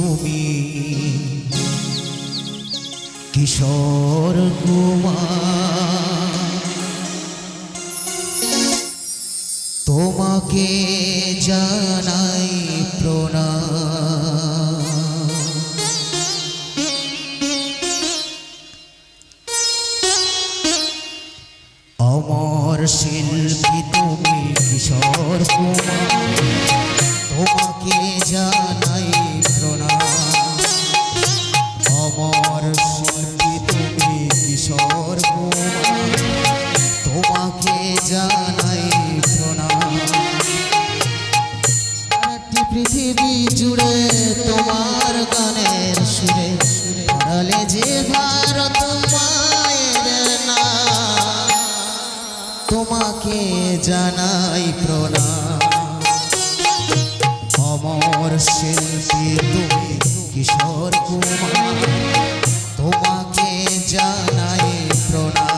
তুমি কিশোর কুমার, তোমাকে জানাই প্রণাম। অমর শিল্পী তুমি কিশোর কুমার, তোমাকে জানাই প্রণাম। অমর শিল্পী তুমি কিশোর কুমার, তোমাকে জানাই প্রণাম। সারাটি পৃথিবী জুড়ে তোমার গানের সুরে হারালে যে ভারত মায়ের নাম, তোমাকে জানাই প্রণাম। অমর শিল্পী তুমি কিশোর কুমার, তোমাকে জানাই প্রণাম।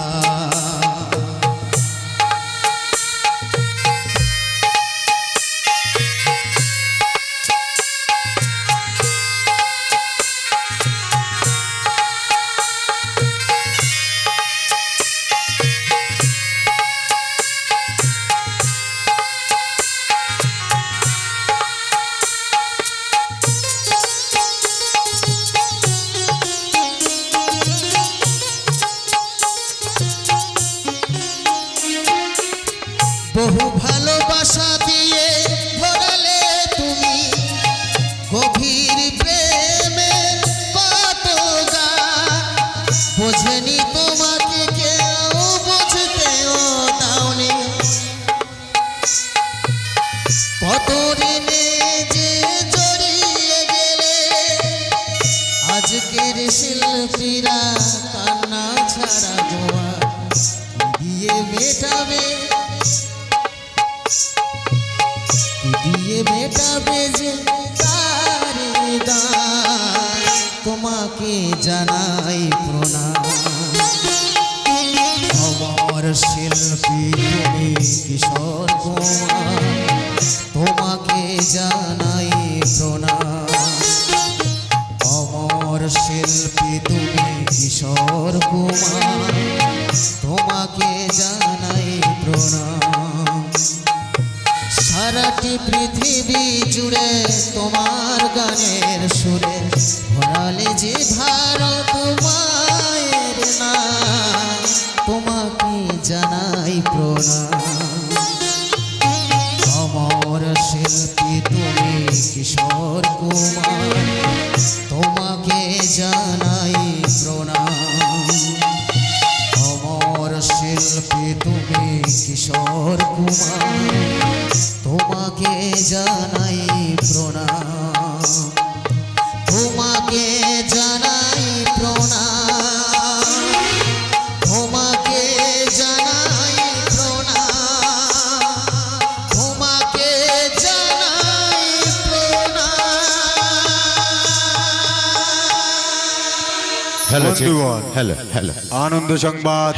বহু ভালোবাসা দিয়ে ভরালে তুমি গভীর প্রেমের কত গান, বোঝেনি তোমাকে কেউ, বুঝতেও দাওনি। কত ঋণে যে জড়িয়ে গেলে, আজকের শিল্পীরা কান্না ছাড়া গোয়া দিয়ে মেটাবে, দিয়ে মেটাবে যে তার দান, তোমাকে জানাই প্রণাম। অমর শিল্পী তুমি কিশোর কুমার, তোমাকে জানাই প্রণাম। অমর শিল্পী তুমি কিশোর কুমার, তোমাকে জানাই প্রণাম। সারাটি পৃথিবী জুড়ে তোমার গানের সুরে ভরালে যে ভারত মায়ের নাম, তোমাকে জানাই প্রণাম। অমর শিল্পী তুমি কিশোর কুমার, তোমাকে জানাই প্রণাম। অমর শিল্পী তুমি কিশোর কুমার, তোমাকে জানাই প্রণাম। তোমাকে জানাই প্রণাম, তোমাকে জানাই প্রণাম, তোমাকে জানাই প্রণাম। হ্যালো হ্যালো হ্যালো, আনন্দ সংবাদ।